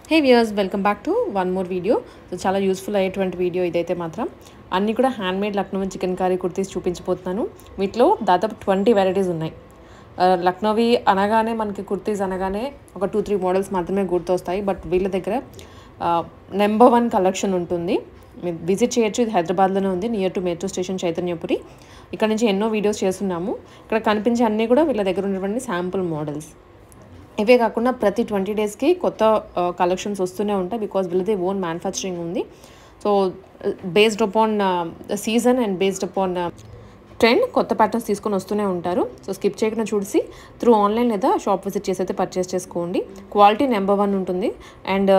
Hey viewers, welcome back to one more video. So చాలా useful అయ్యేటువంటి video ఇదైతే మాత్రం. అన్నీ కూడా handmade Lucknowi chicken curry kurtis చూపించబోతున్నాను. వీటిలో దాదాపు 20 వెరైటీస్ ఉన్నాయి. లక్నోవి అనగానే మనకి కుర్తీస్ అనగానే ఒక 2-3 మోడల్స్ మాత్రమే గుర్తొస్తాయి. బట్ వీళ్ళ దగ్గర నెంబర్ 1 కలెక్షన్ ఉంటుంది. మీరు విజిట్ చేయొచ్చు. ఇది హైదరాబాద్లోనే ఉంది, near to metro station Chaitanyapuri. ఇక్కడ నుంచి ఎన్నో వీడియోస్ చేస్తున్నాము. ఇక్కడ కనిపించే అన్నీ కూడా వీళ్ళ దగ్గర ఉన్నటువంటి శాంపుల్ మోడల్స్. ఇవే కాకుండా ప్రతి 20 డేస్కి కొత్త కలెక్షన్స్ వస్తూనే ఉంటాయి. బికాజ్ వీళ్ళది ఓన్ మ్యానుఫ్యాక్చరింగ్ ఉంది. So based upon season and based upon trend కొత్త ప్యాటర్న్స్ తీసుకొని వస్తూనే ఉంటారు. సో స్కిప్ చేయకుండా చూసి త్రూ ఆన్లైన్ లేదా షాప్ విజిట్ చేసి అయితే పర్చేస్ చేసుకోండి. క్వాలిటీ నెంబర్ 1 ఉంటుంది. అండ్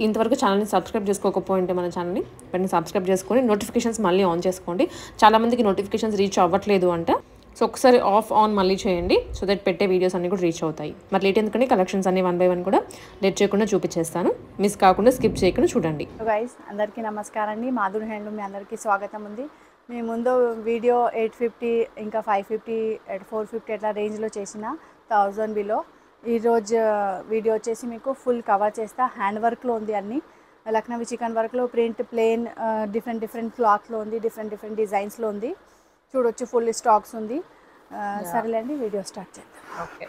ఇంతవరకు ఛానల్ని సబ్స్క్రైబ్ చేసుకోకపోయింటే మన ఛానల్ని వెంటనే సబ్స్క్రైబ్ చేసుకొని నోటిఫికేషన్స్ మళ్ళీ ఆన్ చేసుకోండి. చాలామందికి నోటిఫికేషన్స్ రీచ్ అవ్వట్లేదు అంట. సో ఒకసారి ఆఫ్ ఆన్ మళ్ళీ చేయండి. సో దట్ పెట్టే వీడియోస్ అన్నీ కూడా రీచ్ అవుతాయి. మరి లేట్ ఎందుకంటే కలెక్షన్స్ అన్ని 1 by 1 కూడా లేట్ చేయకుండా చూపించేస్తాను. మిస్ కాకుండా స్కిప్ చేయకుండా చూడండి. గైస్ అందరికీ నమస్కారం అండి. మాధురి హ్యాండ్లూమ్ మీ అందరికీ స్వాగతం ఉంది. మీ ముందు వీడియో 850 ఇంకా 550 450 అట్లా రేంజ్లో చేసిన 1000 బిలో. ఈరోజు వీడియో వచ్చేసి మీకు ఫుల్ కవర్ చేస్తా. హ్యాండ్ వర్క్లో ఉంది, అన్ని లక్నవీ చికెన్ వర్క్లో, ప్రింట్ ప్లెయిన్ డిఫరెంట్ క్లాత్లో ఉంది, డిఫరెంట్ డిజైన్స్లో ఉంది. చూడొచ్చు, ఫుల్ స్టాక్స్ ఉంది. సరేలేండి, వీడియో స్టార్ట్ చేద్దాం. ఓకే,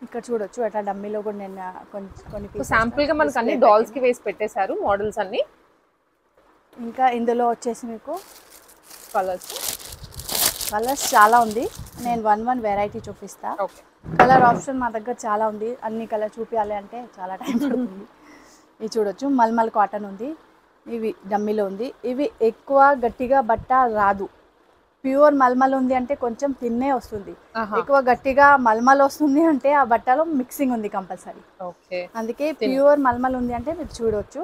ఇక్కడ చూడొచ్చు అట్లా డమ్మీలో కూడా నేను కొన్ని శాంపుల్గా మనకు అన్ని డాల్స్కి వేసి పెట్టేశారు మోడల్స్ అన్ని. ఇంకా ఇందులో వచ్చేసి మీకు కలర్స్ చాలా ఉంది. నేను వన్ వెరైటీ చూపిస్తా. ఓకే, కలర్ ఆప్షన్ మా దగ్గర చాలా ఉంది. అన్ని కలర్ చూపించాలి అంటే చాలా టైం పడుతుంది. ఇవి చూడొచ్చు, మల్మల్ కాటన్ ఉంది, ఇవి డమ్మీలో ఉంది. ఇవి ఎక్కువ గట్టిగా బట్ట రాదు. ప్యూర్ మల్మల్ ఉంది అంటే కొంచెం తిన్నే వస్తుంది. ఎక్కువ గట్టిగా మల్మల్ వస్తుంది అంటే ఆ బట్టలో మిక్సింగ్ ఉంది కంపల్సరీ. అందుకే ప్యూర్ మల్మల్ ఉంది అంటే మీరు చూడొచ్చు,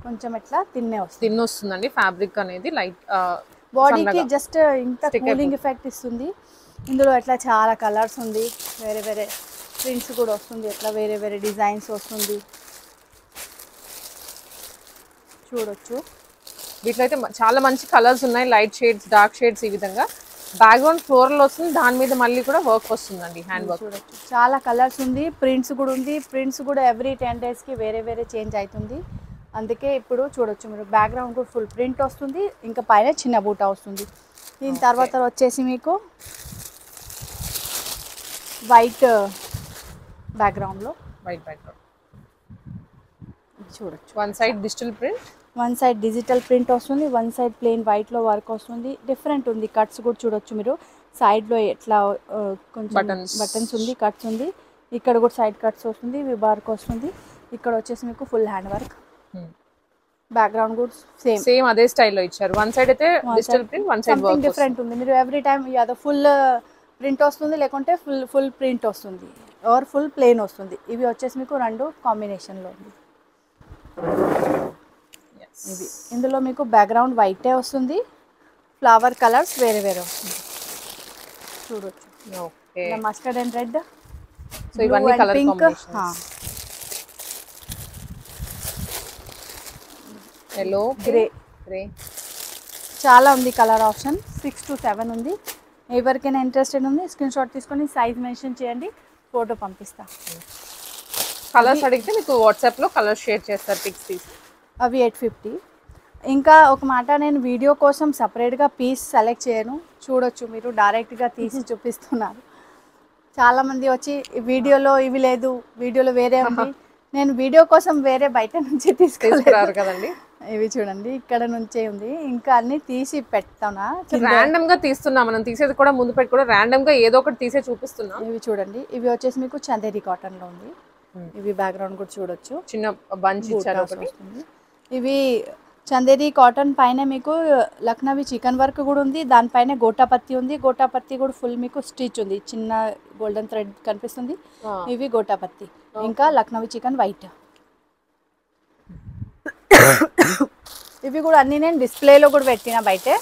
కొంచెం ఎట్లా తిన్నే వస్తుందండి. ఫ్యాబ్రిక్ అనేది లైట్ బాడీకి జస్ట్ ఇంత కూలింగ్ ఎఫెక్ట్ ఇస్తుంది. ఇందులో ఎట్లా చాలా కలర్స్ ఉంది, వేరే ప్రింట్స్ కూడా వస్తుంది, ఎట్లా వేరే డిజైన్స్ వస్తుంది. చూడొచ్చు, వీటిలో అయితే చాలా మంచి కలర్స్ ఉన్నాయి. లైట్ షేడ్స్, డార్క్ షేడ్స్, ఈ విధంగా బ్యాక్గ్రౌండ్ ఫ్లోరల్ వస్తుంది, దాని మీద మళ్ళీ కూడా వర్క్ వస్తుందండి. హ్యాండ్ వర్క్ చూడొచ్చు, చాలా కలర్స్ ఉంది. ప్రింట్స్ కూడా ఉంది. ప్రింట్స్ కూడా ఎవ్రీ 10 డేస్కి వేరే చేంజ్ అవుతుంది. అందుకే ఇప్పుడు చూడొచ్చు మీరు, బ్యాక్గ్రౌండ్ కూడా ఫుల్ ప్రింట్ వస్తుంది, ఇంకా పైన చిన్న బూటా వస్తుంది. దీని తర్వాత వచ్చేసి మీకు వైట్ బ్యాక్గ్రౌండ్లో చూడొచ్చు. One side digital print, one side digital print వస్తుంది, వన్ సైడ్ ప్లెయిన్ వైట్లో వర్క్ వస్తుంది. డిఫరెంట్ ఉంది. కట్స్ కూడా చూడొచ్చు మీరు, సైడ్లో ఎట్లా కొంచెం బటన్స్ ఉంది, కట్స్ ఉంది. ఇక్కడ కూడా సైడ్ కట్స్ వస్తుంది, వర్క్ వస్తుంది. ఇక్కడ వచ్చేసి మీకు ఫుల్ హ్యాండ్ వర్క్. బ్యాక్గ్రౌండ్ కూడా సేమ్ అదే స్టైల్లో ఇచ్చారు. వన్ సైడ్ అయితే digital print, one side work different ఉంది. మీరు ఎవ్రీ టైం యాదో ఫుల్ ప్రింట్ వస్తుంది, లేకుంటే ఫుల్ ప్రింట్ వస్తుంది, ఆర్ ఫుల్ ప్లెయిన్ వస్తుంది. ఇవి వచ్చేసి మీకు రెండు కాంబినేషన్లో ఉంది. ఇది ఇందులో మీకు బ్యాక్గ్రౌండ్ వైటే వస్తుంది, ఫ్లవర్ కలర్స్ వేరే వస్తుంది. చూడొచ్చు, mustard and red, pink, yellow, grey చాలా ఉంది. కలర్ ఆప్షన్ 6 to 7 ఉంది. ఎవరికైనా ఇంట్రెస్టెడ్ ఉంది స్క్రీన్ షాట్ తీసుకొని సైజ్ మెన్షన్ చేయండి, ఫోటో పంపిస్తా. కలర్స్ అడిగితే మీకు వాట్సాప్లో కలర్ షేర్ చేస్తారు, పిక్స్ తీసి. అవి 850. ఇంకా ఒక మాట, నేను వీడియో కోసం సపరేట్గా పీస్ సెలెక్ట్ చేయను. చూడొచ్చు మీరు, డైరెక్ట్గా తీసి చూపిస్తున్నారు. చాలామంది వచ్చి వీడియోలో ఇవి లేదు, వీడియోలో వేరే ఉంది. నేను వీడియో కోసం వేరే బయట నుంచి తీసుకురారు కదండి. ఇవి చూడండి, ఇక్కడ నుంచే ఉంది. ఇంకా అన్ని తీసి పెడతానా, ర్యాండమ్ గా తీస్తున్నా. మనం తీసేది కూడా ముందు పెట్టి కూడా ర్యాండమ్ గా ఏదో ఒకటి తీసే చూపిస్తున్నాం. ఇవి చూడండి, ఇవి వచ్చేసి మీకు చందేరి కాటన్ లో ఉంది. ఇవి బ్యాక్గ్రౌండ్ కూడా చూడొచ్చు, చిన్న బంచ్ ఇచ్చారు ఒకటి. ఇవి చందేరి కాటన్ పైన మీకు లక్నవీ చికెన్ వర్క్ కూడా ఉంది, దానిపైన గోటాపత్తి ఉంది. గోటాపత్తి కూడా ఫుల్ మీకు స్టిచ్ ఉంది, చిన్న గోల్డెన్ థ్రెడ్ కనిపిస్తుంది. ఇవి గోటాపత్తి, ఇంకా లక్నవీ చికెన్ వైట్. ఇవి కూడా అన్ని నేను డిస్ప్లేలో కూడా పెట్టిన బయటే.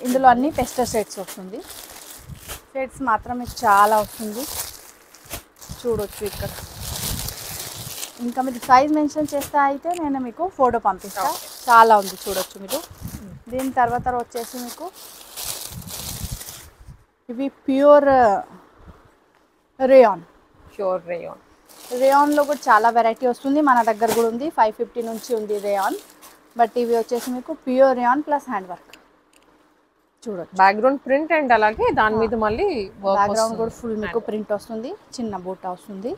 ఇందులో అన్ని పెస్టర్ సెట్స్ వస్తుంది. సెట్స్ మాత్రం మీకు చాలా వస్తుంది, చూడొచ్చు ఇక్కడ. ఇంకా మీరు సైజ్ మెన్షన్ చేస్తా అయితే నేను మీకు ఫోటో పంపిస్తా. చాలా ఉంది, చూడొచ్చు మీరు. దీని తర్వాత వచ్చేసి మీకు ఇవి ప్యూర్ రేయాన్. రేయాన్లో కూడా చాలా వెరైటీ వస్తుంది, మన దగ్గర కూడా ఉంది. 550 నుంచి ఉంది రేయాన్. బట్ ఇవి వచ్చేసి మీకు pure rayon plus hand work చూడొచ్చు. బ్యాక్గ్రౌండ్ ప్రింట్ అండ్ అలాగే దాని మీద మళ్ళీ బ్యాక్గ్రౌండ్ కూడా ఫుల్ మీకు ప్రింట్ వస్తుంది, చిన్న బూటా వస్తుంది.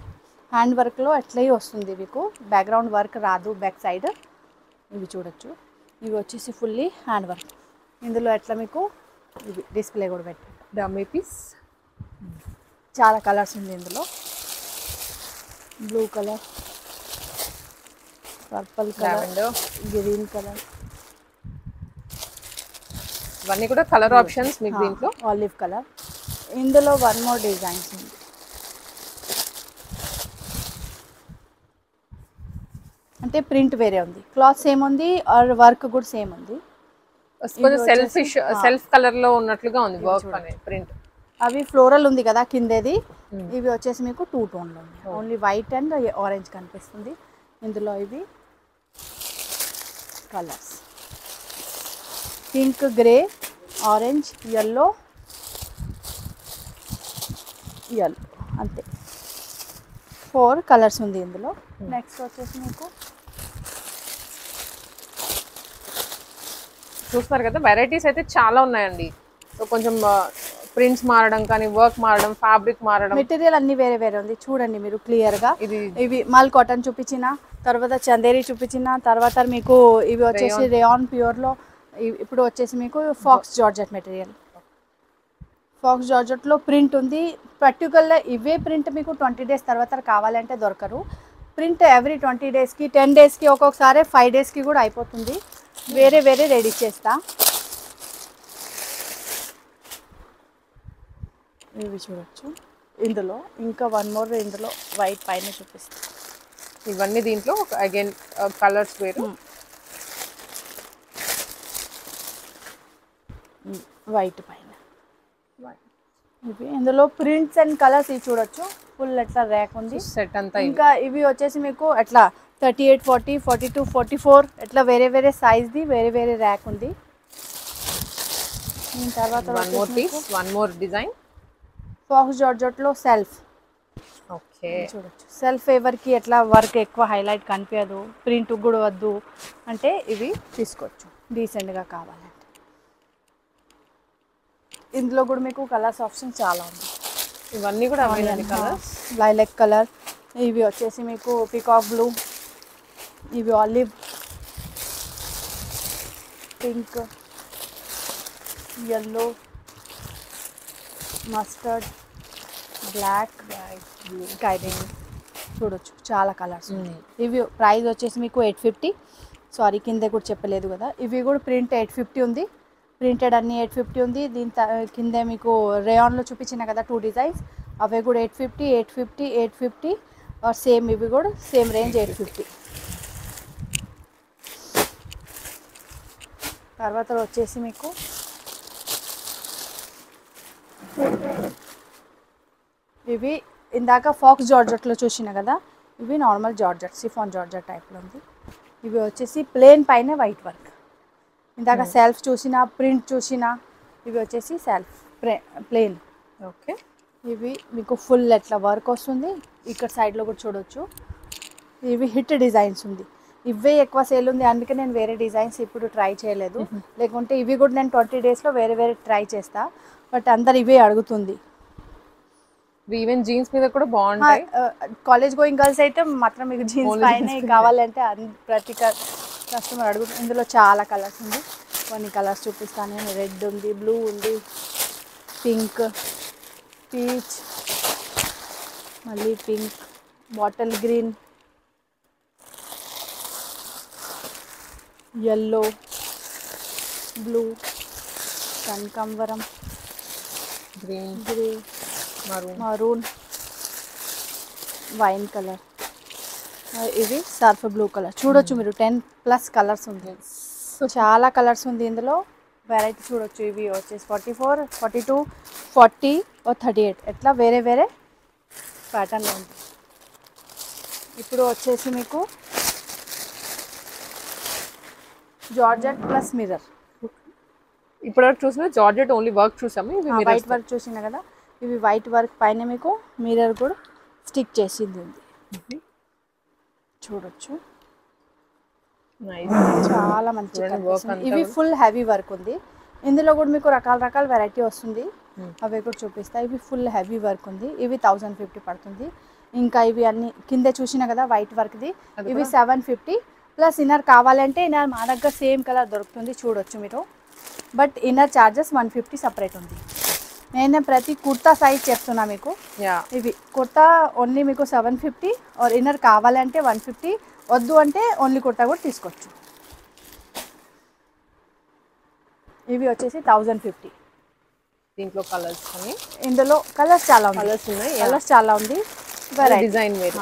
హ్యాండ్ వర్క్లో అట్లే వస్తుంది మీకు, బ్యాక్గ్రౌండ్ వర్క్ రాదు బ్యాక్ సైడ్. ఇవి చూడొచ్చు, ఇవి వచ్చేసి ఫుల్లీ హ్యాండ్ వర్క్. ఇందులో ఎట్లా మీకు ఇవి డిస్ప్లే కూడా పెట్టారు, డమ్మీ పీస్. చాలా కలర్స్ ఉంది ఇందులో. Blue colour, purple colour, green colour, ఇవన్నీ కూడా కలర్ ఆప్షన్స్ మీకు దీంట్లో. Olive colour. ఇందులో వన్ మోర్ డిజైన్స్ ఉంది. అంటే ప్రింట్ వేరే ఉంది, క్లాత్ సేమ్ ఉంది, ఆర్ వర్క్ కూడా సేమ్ ఉంది. సెల్ఫ్ కలర్ లో ఉన్నట్లుగా ఉంది వర్క్ అనేది ప్రింట్. అవి ఫ్లోరల్ ఉంది కదా కిందేది, ఇవి వచ్చేసి మీకు 2 టోన్లో ఉంది. ఓన్లీ వైట్ అండ్ ఆరెంజ్ కనిపిస్తుంది ఇందులో. ఇవి colours pink, grey, orange, yellow, అంతే 4 కలర్స్ ఉంది ఇందులో. నెక్స్ట్ వచ్చేసి మీకు చూస్తున్నారు కదా, వెరైటీస్ అయితే చాలా ఉన్నాయండి. సో కొంచెం ప్రింట్స్ మారడం కానీ, వర్క్ మారడం, ఫ్యాబ్రిక్ మారడం, మెటీరియల్ అన్ని వేరే వేరే ఉంది. చూడండి మీరు క్లియర్గా. ఇవి మల్ కాటన్ చూపించిన తర్వాత, చందేరి చూపించిన తర్వాత, మీకు ఇవి వచ్చేసి రేయాన్ ప్యూర్లో. ఇప్పుడు వచ్చేసి మీకు ఫాక్స్ జార్జెట్ మెటీరియల్. ఫాక్స్ జార్జెట్లో ప్రింట్ ఉంది. పర్టికులర్గా ఇవే ప్రింట్ మీకు 20 డేస్ తర్వాత కావాలంటే దొరకరు. ప్రింట్ ఎవ్రీ 20 డేస్కి, 10 డేస్కి, ఒక్కొక్కసారి 5 డేస్కి కూడా అయిపోతుంది. వేరే వేరే రెడీ చేస్తా. ఇవి చూడొచ్చు ఇందులో. ఇంకా వన్ మోర్ ఇందులో వైట్ పైన చూపిస్తాను. ఇవన్నీ దీంట్లో అగైన్ కలర్స్ వేరు. వైట్ పైన ఇవి ఇందులో ప్రింట్స్ అండ్ కలర్స్ ఇవి చూడొచ్చు. ఫుల్ ఎట్లా ర్యాక్ ఉంది సెట్ అంతా. ఇంకా ఇవి వచ్చేసి మీకు ఎట్లా 38, 40, 42, 44 ఎట్లా వేరే వేరే సైజ్ది వేరే వేరే ర్యాక్ ఉంది. దీని తర్వాత వన్ మోర్ డిజైన్ ఫాక్స్ జార్జెట్లో సెల్ఫ్. ఓకే చూడొచ్చు సెల్ఫ్ ఫేవర్కి ఎట్లా వర్క్ ఎక్కువ హైలైట్ కనిపించదు, ప్రింట్ కూడా వద్దు అంటే ఇవి తీసుకోవచ్చు డీసెంట్గా కావాలంటే. ఇందులో కూడా మీకు కలర్స్ ఆప్షన్ చాలా ఉంది. ఇవన్నీ కూడా కలర్స్. లైలెక్ కలర్, ఇవి వచ్చేసి మీకు పీకాక్ బ్లూ, ఇవి olive, pink, yellow, mustard, black, sky green చూడొచ్చు చాలా కలర్స్ ఉన్నాయి. ఇవి ప్రైస్ వచ్చేసి మీకు 850. సారీ కింద కూడా చెప్పలేదు కదా. ఇవి కూడా ప్రింట్ 850 ఉంది, ప్రింటెడ్ అన్ని 850 ఉంది. దీని కింద మీకు రేయాన్లో చూపించిన కదా 2 డిజైన్స్, అవి కూడా 850, 850, 850 సేమ్. ఇవి కూడా సేమ్ రేంజ్ 850. తర్వాత వచ్చేసి మీకు ఇవి ఇందాక ఫాక్స్ జార్జెట్లో చూసిన కదా, ఇవి నార్మల్ జార్జెట్, సిఫాన్ జార్జెట్ టైప్లో ఉంది. ఇవి వచ్చేసి ప్లేన్ పైన వైట్ వర్క్. ఇందాక సెల్ఫ్ చూసిన, ప్రింట్ చూసిన, ఇవి వచ్చేసి సెల్ఫ్ ప్లేన్. ఓకే ఇవి మీకు ఫుల్ ఎట్లా వర్క్ వస్తుంది. ఇక్కడ సైడ్లో కూడా చూడొచ్చు. ఇవి హిట్ డిజైన్స్ ఉంది, ఇవే ఎక్కువ సేల్ ఉంది, అందుకే నేను వేరే డిజైన్స్ ఇప్పుడు ట్రై చేయలేదు. లేకుంటే ఇవి కూడా నేను 20 డేస్లో వేరే వేరే ట్రై చేస్తా. బట్ అందరు ఇవే అడుగుతుంది. ఈవెన్ జీన్స్ మీద కూడా బాగుంటాయి. కాలేజ్ గోయింగ్ గర్ల్స్ అయితే మాత్రం మీకు జీన్స్ పైన కావాలంటే ప్రతి కస్టమర్ అడుగుతుంది. ఇందులో చాలా కలర్స్ ఉంది, కొన్ని కలర్స్ చూపిస్తాను నేను. రెడ్ ఉంది, బ్లూ ఉంది, పింక్, పీచ్, మళ్ళీ pink, bottle green, yellow, blue, కనకాంబరం, green, grey, maroon, wine colour, ఇది సర్ఫ్ బ్లూ కలర్. చూడొచ్చు మీరు 10+ కలర్స్ ఉంది, చాలా కలర్స్ ఉంది ఇందులో. వెరైటీ చూడొచ్చు. ఇవి వచ్చేసి 44, 42, 40, 38 ఎట్లా వేరే వేరే ప్యాటర్న్లో ఉంది. ఇప్పుడు వచ్చేసి మీకు జార్జెట్ ప్లస్ మిర్రర్. ఇప్పటివరకు చూసిన జార్జెట్ ఓన్లీ వర్క్ చూసాము, ఇవి వైట్ వర్క్ చూసిన కదా. ఇవి వైట్ వర్క్ పైన మీకు మిర్రర్ కూడా స్టిక్ చేసింది ఉంది. చూడొచ్చు నైస్. చాలా మంచి చూడండి వర్క్ కనిపిస్తుంది. అంతా ఇవి ఫుల్ హెవీ వర్క్ ఉంది. ఇందులో కూడా మీకు రకాల రకాల వెరైటీ వస్తుంది, అవి కూడా చూపిస్తాయి. ఇవి ఫుల్ హెవీ వర్క్ ఉంది. ఇవి 1050 పడుతుంది. ఇంకా ఇవి అన్ని కింద చూసినా కదా వైట్ వర్క్ది, ఇవి 750 ప్లస్ ఇన్నర్ కావాలంటే ఇన్నర్ మా దగ్గర సేమ్ కలర్ దొరుకుతుంది, చూడొచ్చు మీరు. బట్ ఇన్నర్ చార్జెస్ 150 సపరేట్ ఉంది. నేను ప్రతి కుర్తా సైజ్ చెప్తున్నా మీకు. ఇవి కుర్తా ఓన్లీ మీకు 750 ఆర్ ఇన్నర్ కావాలంటే 150, వద్దు అంటే ఓన్లీ కుర్తా కూడా తీసుకోవచ్చు. ఇవి వచ్చేసి 1050. దీంట్లో కలర్స్ అని, ఇందులో కలర్స్ చాలా ఉంది, కలర్స్ ఉన్నాయి, కలర్స్ చాలా ఉంది. డిజైన్ వేరు.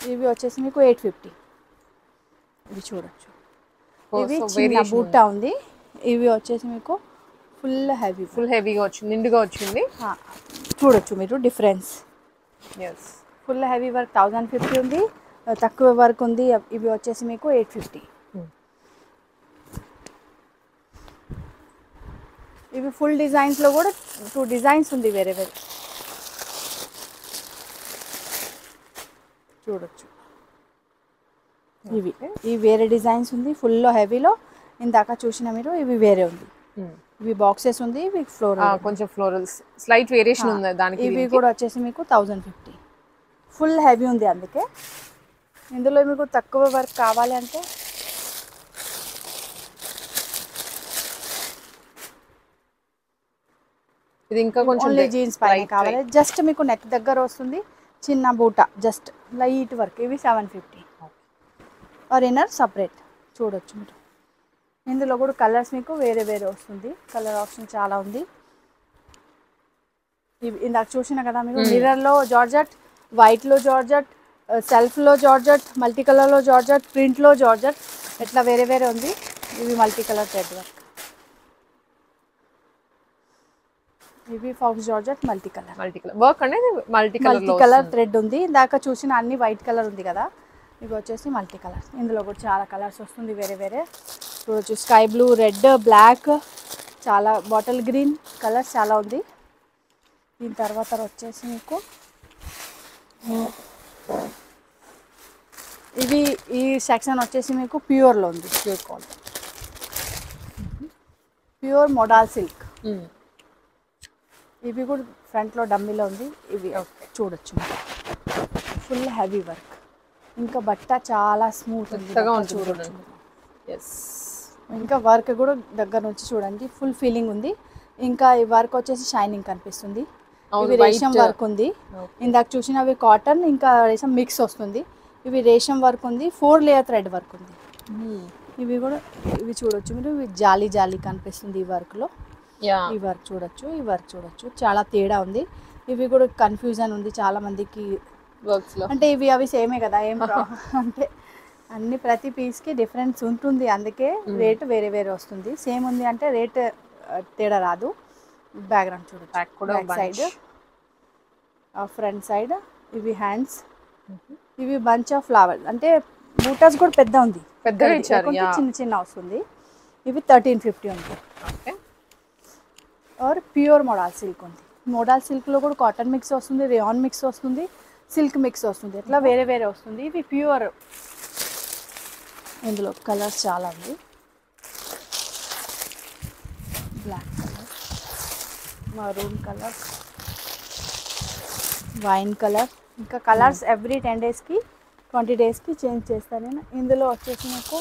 ఇవి వచ్చేసి మీకు 850. ఇవి చూడొచ్చు, ఇవి చిన్న బూటా ఉంది. ఇవి వచ్చేసి మీకు ఫుల్ హెవీగా వచ్చింది, నిండుగా వచ్చింది. చూడొచ్చు మీరు డిఫరెన్స్. ఫుల్ హెవీ వర్క్ 1050 ఉంది, తక్కువ వర్క్ ఉంది. ఇవి వచ్చేసి మీకు 850. ఇవి ఫుల్ డిజైన్స్లో కూడా 2 డిజైన్స్ ఉంది వేరే వేరే, చూడొచ్చు. ఇవి వేరే డిజైన్స్ ఉంది ఫుల్లో హెవీలో. ఇందాక చూసిన మీరు ఇవి వేరే ఉంది. ఇవి బాక్సెస్ ఉంది, ఇవి ఫ్లోరల్, కొంచెం ఫ్లోరల్స్ స్లైట్ వేరియేషన్ ఉంది దానికి. ఇవి కూడా వచ్చేసి మీకు 1050. ఫుల్ హెవీ ఉంది, అందుకే. ఇందులో మీకు తక్కువ వర్క్ కావాలి అంటే ఇది ఇంకా కొంచెం ఓన్లీ జీన్స్ పైన కావాలి. జస్ట్ మీకు నెక్ దగ్గర వస్తుంది, చిన్న బూట, జస్ట్ లైట్ వర్క్. ఇవి 750 ఆర్ ఇన్నర్ సపరేట్, చూడొచ్చు మీరు. ఇందులో కూడా కలర్స్ మీకు వేరే వేరే వస్తుంది, కలర్ ఆప్షన్ చాలా ఉంది. ఇవి ఇందాక చూసిన కదా మీరు, మిర్రర్లో జార్జెట్, వైట్లో జార్జెట్, సెల్ఫ్లో జార్జెట్, మల్టీ కలర్లో జార్జెట్, ప్రింట్లో జార్జెట్, ఇట్లా వేరే వేరే ఉంది. ఇవి మల్టీ కలర్ థ్రెడ్ వర్క్. ఇవి faux georgette multi colour work అనేది మల్టీ కలర్ థ్రెడ్ ఉంది. ఇందాక చూసిన అన్ని వైట్ కలర్ ఉంది కదా, ఇవి వచ్చేసి మల్టీ కలర్. ఇందులో కూడా చాలా కలర్స్ వస్తుంది వేరే వేరే, చూడొచ్చు. స్కై బ్లూ, రెడ్, బ్లాక్, చాలా బాటిల్ గ్రీన్ కలర్స్ చాలా ఉంది. దీని తర్వాత వచ్చేసి మీకు ఇవి ఈ సెక్షన్ వచ్చేసి మీకు ప్యూర్లో ఉంది, pure cotton, pure modal silk. ఇవి కూడా ఫ్రంట్లో డమ్మీలో ఉంది. ఇవి చూడొచ్చు, ఫుల్ హెవీ వర్క్. ఇంకా బట్ట చాలా స్మూత్ ఉంది, చూడొచ్చు. ఇంకా వర్క్ కూడా దగ్గర నుంచి చూడండి, ఫుల్ ఫీలింగ్ ఉంది. ఇంకా ఈ వర్క్ వచ్చేసి షైనింగ్ కనిపిస్తుంది. ఇవి రేషం వర్క్ ఉంది. ఇందాక చూసినవి కాటన్ ఇంకా రేషం మిక్స్ వస్తుంది. ఇవి రేషం వర్క్ ఉంది, 4 లేయర్ థ్రెడ్ వర్క్ ఉంది. ఇవి కూడా ఇవి చూడొచ్చు మీరు, ఇవి జాలీ జాలీ కనిపిస్తుంది ఈ వర్క్లో. ఈ వర్క్ చూడొచ్చు, ఈ వర్క్ చూడొచ్చు, చాలా తేడా ఉంది. ఇవి కూడా కన్ఫ్యూజన్ ఉంది చాలా మందికి వర్క్స్లో, అంటే ఇవి అవి సేమే కదా, ఏం అంటే అన్ని ప్రతి పీస్కి డిఫరెన్స్ ఉంటుంది, అందుకే రేట్ వేరే వేరే వస్తుంది. సేమ్ ఉంది అంటే రేట్ తేడా రాదు. బ్యాక్గ్రౌండ్ చూడొచ్చు, బ్యాక్ సైడ్, ఫ్రంట్ సైడ్. ఇవి హ్యాండ్స్, ఇవి బంచ్ ఆఫ్ ఫ్లవర్స్, అంటే బూటాస్ కూడా పెద్ద ఉంది, పెద్దగా ఇచ్చారు, చిన్న చిన్న వస్తుంది. ఇవి 1350 ఉంది. और ప్యూర్ మోడల్ సిల్క్ ఉంది. మోడల్ సిల్క్లో కూడా కాటన్ మిక్స్ వస్తుంది, రేయాన్ మిక్స్ వస్తుంది, సిల్క్ మిక్స్ వస్తుంది, ఇట్లా వేరే వేరే వస్తుంది. ఇవి ప్యూర్. ఇందులో కలర్స్ చాలా ఉంది, black colour, maroon colour, wine colour. ఇంకా కలర్స్ ఎవ్రీ 10 డేస్కి 20 డేస్కి చేంజ్ చేస్తాను నేను. ఇందులో వచ్చేసి మీకు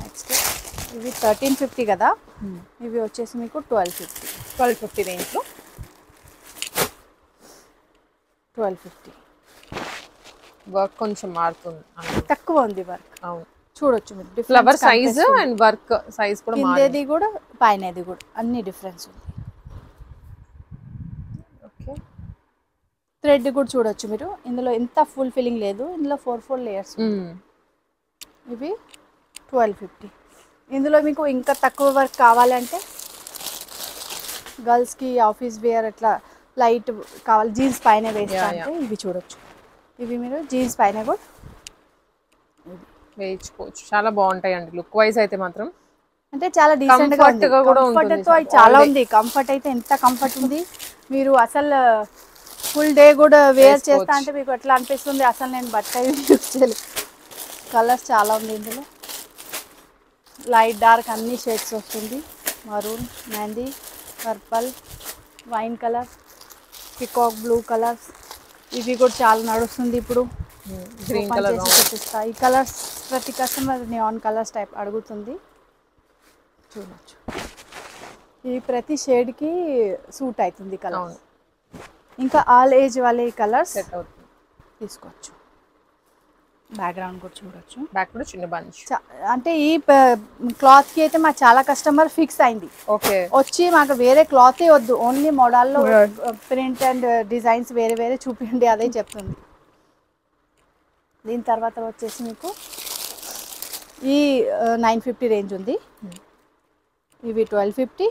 నెక్స్ట్ ఇవి 1350 కదా, ఇవి వచ్చేసి మీకు 1250 రేంజ్లో, 1250. వర్క్ కొంచెం మారుతుంది, తక్కువ ఉంది వర్క్. అవును, చూడొచ్చు మీరు, flower size and work size కూడా కిందేది కూడా పైనది కూడా అన్ని డిఫరెన్స్ ఉంది. ఓకే, థ్రెడ్ కూడా చూడొచ్చు మీరు. ఇందులో ఎంత ఫుల్ ఫిల్లింగ్ లేదు, ఇందులో 4 లేయర్స్. ఇవి 1250. ఇందులో మీకు ఇంకా తక్కువ వర్క్ కావాలంటే గర్ల్స్కి ఆఫీస్ వేర్ అట్లా లైట్ కావాలి, జీన్స్ పైన వేస్తా అంటే ఇవి చూడొచ్చు. ఇవి మీరు జీన్స్ పైన కూడా వేయించుకోవచ్చు, చాలా బాగుంటాయి అండి. లుక్ వైజ్ అయితే మాత్రం అంటే చాలా డీసెంట్ గా ఉంది. కంఫర్ట్ తో చాలా ఉంది. కంఫర్ట్ అయితే ఎంత కంఫర్ట్ ఉంది, మీరు అసలు ఫుల్ డే కూడా వేర్ చేస్తా వేసుకోవచ్చు. అంటే మీకు ఎట్లా అనిపిస్తుంది, అసలు నేను బట్ట యూజ్ చేయలేదు. కలర్స్ చాలా ఉంది ఇందులో, లైట్ డార్క్ అన్ని షేడ్స్ వస్తుంది. Maroon, mehndi, purple, wine colour, peacock blue colours, ఇవి కూడా చాలా నడుస్తుంది ఇప్పుడు. గ్రీన్ ఓపెన్ కలర్ చేసి చూపిస్తా. ఈ కలర్స్ ప్రతి కస్టమర్ నియాన్ కలర్స్ టైప్ అడుగుతుంది, చూడొచ్చు. ఈ ప్రతి షేడ్కి సూట్ అవుతుంది కలర్. అవును, ఇంకా ఆల్ ఏజ్ వాళ్ళే ఈ కలర్స్ సెట్ అవుతుంది. తీసుకోవచ్చు. బ్యాక్గ్రౌండ్ కూడా చూడొచ్చు. బ్యాక్ కూడా చిన్న బంచ్. అంటే ఈ క్లాత్కి అయితే మా చాలా కస్టమర్ ఫిక్స్ అయింది, ఓకే, వచ్చి మాకు వేరే క్లాతే వద్దు, ఓన్లీ మోడల్లో ప్రింట్ అండ్ డిజైన్స్ వేరే వేరే చూపించండి అదే చెప్తుంది. దీని తర్వాత వచ్చేసి మీకు ఈ 950 రేంజ్ ఉంది. ఇవి 1250,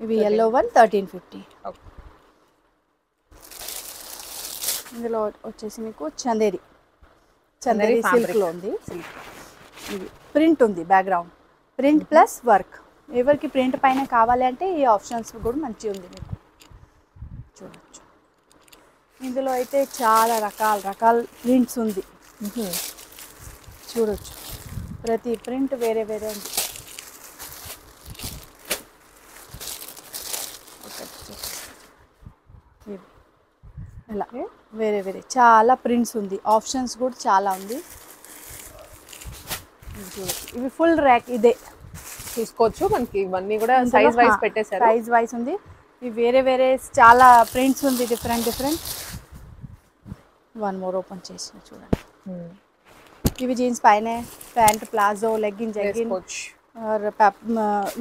ఇవి ఎల్లో వన్ 1350. ఓకే. ఇందులో వచ్చేసి మీకు చందేరి సిల్క్లో ఉంది. ఇది ప్రింట్ ఉంది, బ్యాక్గ్రౌండ్ ప్రింట్ ప్లస్ వర్క్. ఎవరికి ప్రింట్ పైన కావాలి అంటే ఈ ఆప్షన్స్ కూడా మంచిగా ఉంది మీకు, చూడొచ్చు. ఇందులో అయితే చాలా రకాల ప్రింట్స్ ఉంది, చూడొచ్చు. ప్రతి ప్రింట్ వేరే వేరే ఉంది. ఇలా వేరే వేరే చాలా ప్రింట్స్ ఉంది, ఆప్షన్స్ కూడా చాలా ఉంది. ఇవి ఫుల్ ర్యాక్ ఇదే తీసుకోవచ్చు. మనకి ఇవన్నీ కూడా సైజ్ వైజ్ పెట్టేశారు. సైజ్ వైజ్ ఉంది. ఇవి వేరే వేరే చాలా ప్రింట్స్ ఉంది, డిఫరెంట్. వన్ మోర్ ఓపెన్ చేసి చూడండి. ఇవి జీన్స్ పైన pant, palazzo, legging, jegging,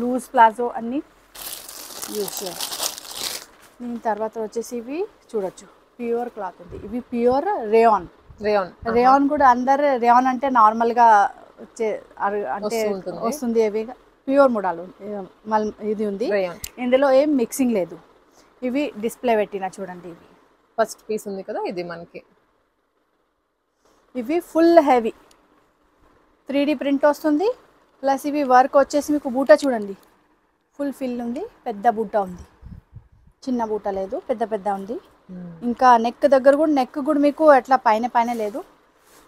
loose palazzo అన్నీ యూజ్ చేయాలి. దీని తర్వాత వచ్చేసి ఇవి చూడొచ్చు, ప్యూర్ క్లాత్ ఉంది. ఇవి ప్యూర్ రేయాన్ కూడా అందరు రేయాన్ అంటే నార్మల్గా వచ్చే అంటే వస్తుంది. ఇవి ప్యూర్ మోడల్ ఇది ఉంది, ఇందులో ఏం మిక్సింగ్ లేదు. ఇవి డిస్ప్లే పెట్టిన చూడండి. ఇవి ఫస్ట్ పీస్ ఉంది కదా, ఇది మనకి. ఇవి ఫుల్ హెవీ 3D ప్రింట్ వస్తుంది, ప్లస్ ఇవి వర్క్ వచ్చేసి మీకు బూట చూడండి, ఫుల్ ఫిల్ ఉంది. పెద్ద బూట ఉంది, చిన్న బూట లేదు, పెద్ద ఉంది. ఇంకా నెక్ దగ్గర కూడా, నెక్ కూడా మీకు అట్లా పైన లేదు,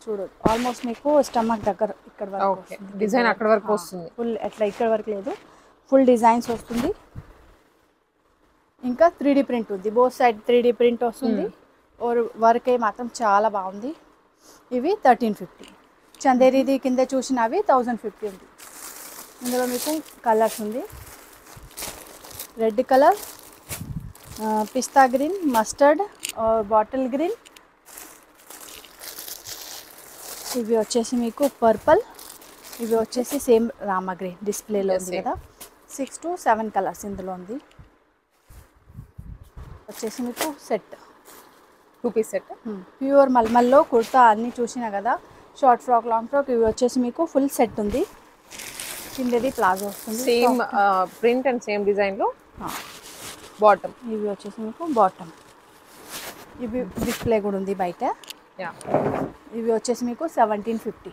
చూడదు. ఆల్మోస్ట్ మీకు స్టమక్ దగ్గర ఇక్కడ వరకు డిజైన్ అక్కడ వరకు వస్తుంది. ఫుల్ అట్లా ఇక్కడ వరకు లేదు, ఫుల్ డిజైన్స్ వస్తుంది. ఇంకా 3D ప్రింట్ ఉంది, బోత్ సైడ్ 3D ప్రింట్ వస్తుంది. వర్క్ మాత్రం చాలా బాగుంది. ఇవి 1350. చందేరిది కింద చూసినవి 1050 ఉంది. ఇందులో మీకు కలర్స్ ఉంది, రెడ్ కలర్, పిస్తా గ్రీన్, మస్టర్డ్, బాటిల్ గ్రీన్. ఇవి వచ్చేసి మీకు పర్పల్, ఇవి వచ్చేసి సేమ్ రామా గ్రీన్ డిస్ప్లేలో ఉంది కదా. 6 to 7 కలర్స్ ఇందులో ఉంది. వచ్చేసి మీకు సెట్ 2 పీస్ సెట్, ప్యూర్ మల్మల్లో కుర్తా అన్నీ చూసినా కదా, షార్ట్ ఫ్రాక్, లాంగ్ ఫ్రాక్. ఇవి వచ్చేసి మీకు ఫుల్ సెట్ ఉంది. కిందది ప్లాజో వస్తుంది, సేమ్ ప్రింట్ అండ్ సేమ్ డిజైన్లో బాటమ్. ఇవి వచ్చేసి మీకు బాటమ్. ఇవి డిస్ప్లే కూడా ఉంది బయట. ఇవి వచ్చేసి మీకు 1750.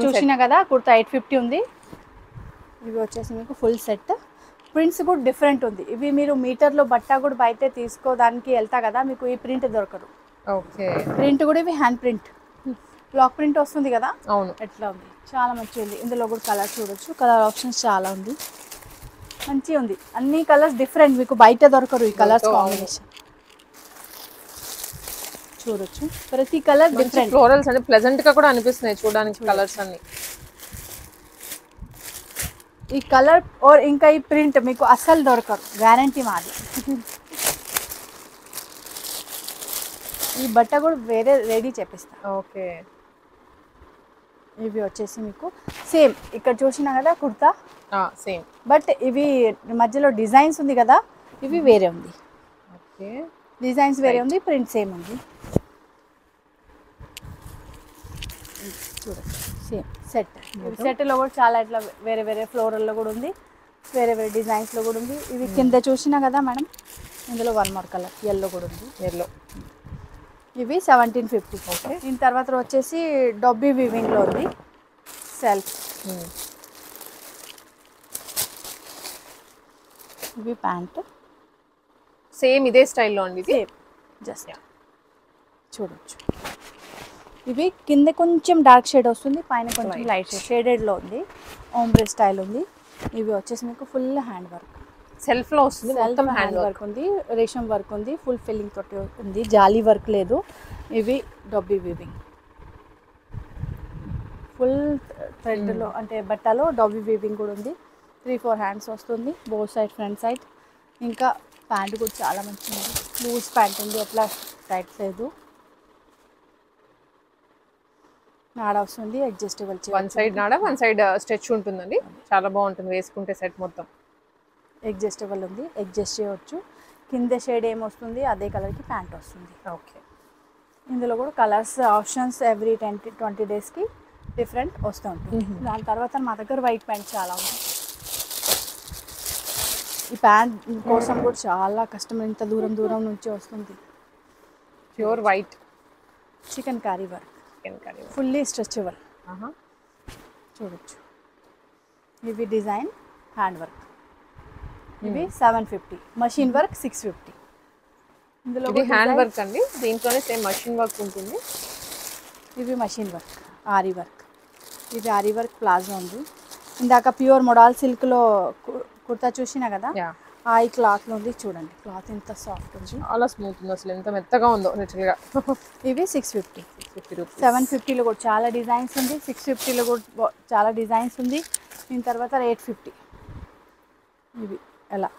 చూసినా కదా, కుర్తా 850 ఉంది. ఇవి వచ్చేసి మీకు ఫుల్ సెట్. ప్రింట్స్ కూడా డిఫరెంట్ ఉంది. ఇవి మీరు మీటర్లో బట్ట కూడా బయట తీసుకోవడానికి వెళ్తా కదా, మీకు ఈ ప్రింట్ దొరకదు. ఓకే, ప్రింట్ కూడా ఇవి హ్యాండ్ ప్రింట్, బ్లాక్ ప్రింట్ వస్తుంది కదా. అవును, ఎట్లా ఉంది, చాలా మంచిగా ఉంది. ఇందులో కూడా కలర్ చూడొచ్చు, కలర్ ఆప్షన్స్ చాలా ఉంది, మంచిగా ఉంది. అన్ని కలర్స్ డిఫరెంట్, మీకు బయట దొరకరు ఈ కలర్స్ కాంబినేషన్. చూడొచ్చు, ప్రతి కలర్ డిఫరెంట్. ఫ్లోరల్స్ అంటే ప్లెజెంట్ గా కూడా అనిపిస్తున్నాయి చూడడానికి కలర్స్ అన్ని. ఈ కలర్ और ఇంకా ఈ ప్రింట్ మీకు అస్సలు దొరకరు, గ్యారంటీ మాది. ఈ బట్ట కూడా వేరే రెడీ చేపిస్తా. ఓకే, ఇవి వచ్చేసి మీకు సేమ్ ఇక్కడ చూసినా కదా కుర్తా, సేమ్. బట్ ఇవి మధ్యలో డిజైన్స్ ఉంది కదా, ఇవి వేరే ఉంది. ఓకే, డిజైన్స్ వేరే ఉంది, ప్రింట్ సేమ్ ఉంది. చూడండి, సేమ్ సెట్లో కూడా చాలా ఇట్లా వేరే వేరే ఫ్లోరల్లో కూడా ఉంది, వేరే వేరే డిజైన్స్లో కూడా ఉంది. ఇవి కింద చూసినా కదా మేడం, ఇందులో వన్ మోర్ కలర్ ఎల్లో కూడా ఉంది, ఎల్లో. ఇవి 1750. ఓకే, దీని తర్వాత వచ్చేసి డబ్బీ వీవింగ్లో ఉంది, సెల్ఫ్. ఇవి ప్యాంట్ సేమ్ ఇదే స్టైల్లో అండి. ఇది జస్ట్ చూడొచ్చు. ఇవి కింద కొంచెం డార్క్ షేడ్ వస్తుంది, పైన కొంచెం లైట్ షేడ్ షేడెడ్లో ఉంది. ఓంబ్రే స్టైల్ ఉంది. ఇవి వచ్చేసి మీకు ఫుల్ హ్యాండ్ వర్క్, సెల్ఫ్లో వస్తుంది, మొత్తం హ్యాండ్ వర్క్ ఉంది, రేషం వర్క్ ఉంది, ఫుల్ ఫిల్లింగ్ తోటి ఉంది, జాలీ వర్క్ లేదు. ఇవి డబ్బీ వీవింగ్, ఫుల్ థ్రెడ్లో అంటే బట్టలో డబ్బీ వీవింగ్ కూడా ఉంది. 3-4 హ్యాండ్స్ వస్తుంది, బోత్ సైడ్ ఫ్రంట్ సైడ్. ఇంకా ప్యాంట్ కూడా చాలా మంచిగా ఉంది, లూజ్ ప్యాంట్ ఉంది, ఎట్లా టైట్ లేదు. నాడ వస్తుంది, అడ్జస్టబుల్, వన్ సైడ్ నాడ, వన్ సైడ్ స్ట్రెచ్ ఉంటుందండి. చాలా బాగుంటుంది వేసుకుంటే సెట్ మొత్తం. అడ్జస్టబుల్ ఉంది, అడ్జస్ట్ చేయవచ్చు. కింద షేడ్ ఏమొస్తుంది అదే కలర్కి ప్యాంట్ వస్తుంది. ఓకే, ఇందులో కూడా కలర్స్ ఆప్షన్స్ ఎవ్రీ 10-20 డేస్కి డిఫరెంట్ వస్తూ ఉంటుంది. దాని తర్వాత మా దగ్గర వైట్ ప్యాంట్ చాలా ఉంది. ఈ ప్యాంట్ కోసం కూడా చాలా కష్టం, ఇంత దూరం దూరం నుంచి వస్తుంది. Pure white chicken curry work, curry fully stretchable. చూడొచ్చు. ఇవి డిజైన్ హ్యాండ్ వర్క్, ఇవి 750, మషిన్ వర్క్ 650. ఇందులో ఇది హ్యాండ్ వర్క్ అండి, దీంట్లోనే సేమ్ మషిన్ వర్క్ ఉంటుంది. ఇవి మషిన్ వర్క్, ఆరీ వర్క్. ఇది ఆరీ వర్క్ ప్లాజో ఉంది. ఇందాక ప్యూర్ మొడాల్ సిల్క్లో కుర్తా చూసినా కదా, ఆ ఈ క్లాత్లో ఉంది. చూడండి క్లాత్ ఎంత సాఫ్ట్ ఉంది, చాలా స్మూత్ ఉంది, అసలు ఎంత మెత్తగా ఉందో లిటరల్గా. ఇవి 650, 750లో కూడా చాలా డిజైన్స్ ఉంది, 650లో కూడా చాలా డిజైన్స్ ఉంది. దీని తర్వాత 850. ఇవి ఎలా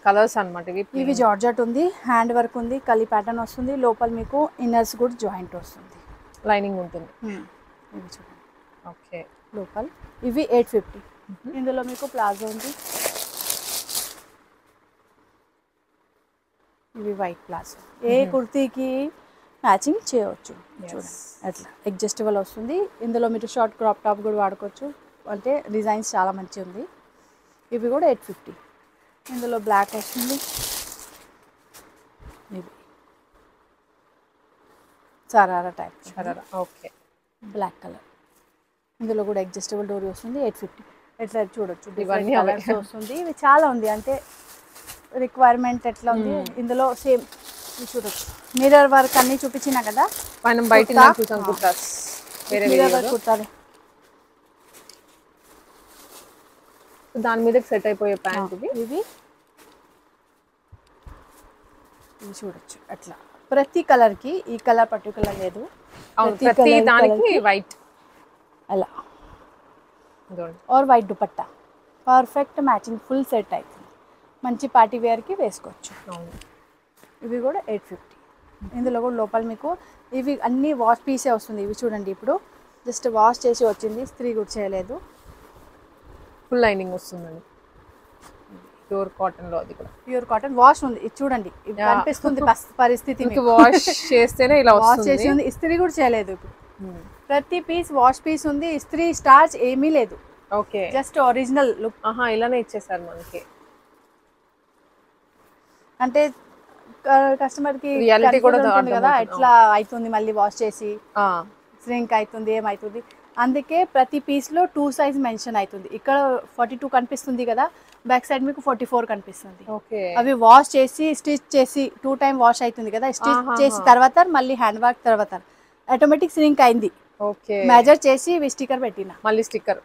కలర్స్ అనమాట. ఇవి జార్జెట్ ఉంది, హ్యాండ్ వర్క్ ఉంది, కలి ప్యాటర్న్ వస్తుంది, లోపల మీకు ఇన్నర్స్ కూడా జాయింట్ వస్తుంది, లైనింగ్ ఉంటుంది. ఇవి చూడండి. ఓకే, లోపల ఇవి 850. ఇందులో మీకు ప్లాజో ఉంది, ఇవి వైట్ ప్లాజో. ఏ కుర్తీకి మ్యాచింగ్ చేయవచ్చు. చూడండి అట్లా అడ్జస్టబుల్ వస్తుంది. ఇందులో మీరు షార్ట్ క్రాప్ టాప్ కూడా వాడుకోవచ్చు, అంటే డిజైన్స్ చాలా మంచిగా ఉంది. ఇవి కూడా 850. ఇందులో బ్లాక్ వస్తుంది, ఇది sharara type sharara. Okay, black colour. ఇందులో కూడా అడ్జస్టబుల్ డోరీ వస్తుంది, 850. ఎట్లా చూడొచ్చు, ఇవన్నీ కలర్స్ వస్తుంది. ఇవి చాలా ఉంది, అంటే రిక్వైర్మెంట్ ఎట్లా ఉంది. ఇందులో సేమ్ చూడొచ్చు, మిర్రర్ వర్క్ అన్ని చూపించినా కదా. మనం బయట చూసాం కుర్తాస్, మిర్రర్ వర్క్ కుర్తాది, దాని మీద సెట్ అయిపోయే ప్యాంట్. ఇవి చూడొచ్చు. అట్లా ప్రతి కలర్కి ఈ కలర్ పర్టికులర్ లేదు, ప్రతి దానికి వైట్ అలా. Or white dupatta, perfect matching, full set అవుతుంది, మంచి పార్టీ వేర్కి వేసుకోవచ్చు. ఇవి కూడా 850. ఇందులో కూడా లోపల మీకు ఇవి అన్నీ వాష్ పీసే వస్తుంది. ఇవి చూడండి, ఇప్పుడు జస్ట్ వాష్ చేసి వచ్చింది, ఇస్త్రీ కూడా చేయలేదు, ఫుల్ లైనింగ్ వస్తుందండి. ప్యూర్ కాటన్ లో, అది కూడా ప్యూర్ కాటన్ వాష్ ఉంది. ఇది చూడండి, కనిపిస్తుంది పరిస్థితి, వాష్ చేస్తేనే ఇలా వాష్ చేసి ఉంది, ఇస్త్రీ కూడా చేయలేదు. ఇప్పుడు ప్రతి పీస్ వాష్ పీస్ ఉంది, ఇస్త్రీ స్టార్చ్ ఏమీ లేదు. Okay, just original look. ఇలానే ఇచ్చేసారు మనకి, అంటే కస్టమర్ కి రియాలిటీ కూడా కదా, ఎట్లా అవుతుంది మళ్ళీ వాష్ చేసి శ్రింక్ అవుతుంది, ఏమవుతుంది. అందుకే ప్రతి పీస్ లో 2 సైజ్ మెన్షన్ అవుతుంది. ఇక్కడ 42 కనిపిస్తుంది కదా, బ్యాక్ సైడ్ మీకు 44 కనిపిస్తుంది. అవి వాష్ చేసి స్టిచ్ చేసి 2 టైమ్ వాష్ అవుతుంది కదా, స్టిచ్ చేసి తర్వాత మళ్ళీ హ్యాండ్ వర్క్ తర్వాత ఆటోమేటిక్ శ్రింక్ అయింది. మెజర్ చేసి స్టిక్కర్ పెట్టిన, మళ్ళీ స్టిక్కర్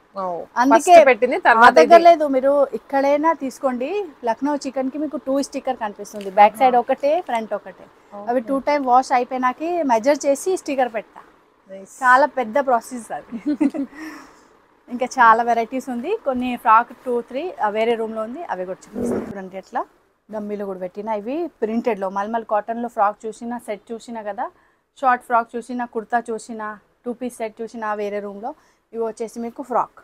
అందుకే పెట్టింది. దగ్గర లేదు, మీరు ఇక్కడైనా తీసుకోండి. లక్నో చికెన్ కి మీకు 2 స్టిక్కర్ కనిపిస్తుంది, బ్యాక్ సైడ్ ఒకటే, ఫ్రంట్ ఒకటే. అవి 2 టైమ్ వాష్ అయిపోయినాకి మెజర్ చేసి స్టిక్కర్ పెట్టా. చాలా పెద్ద ప్రాసెస్ అది. ఇంకా చాలా వెరైటీస్ ఉంది. కొన్ని ఫ్రాక్ 2-3 వేరే రూమ్లో ఉంది, అవి కూడా చూపిస్తాను. చూడండి ఎట్లా డమ్మీలో కూడా పెట్టిన. ఇవి ప్రింటెడ్లో మల్మల్ కాటన్లో ఫ్రాక్ చూసినా, సెట్ చూసినా కదా, షార్ట్ ఫ్రాక్ చూసినా, కుర్తా చూసినా, 2 పీస్ సెట్ చూసినా వేరే రూమ్లో. ఇవి వచ్చేసి మీకు ఫ్రాక్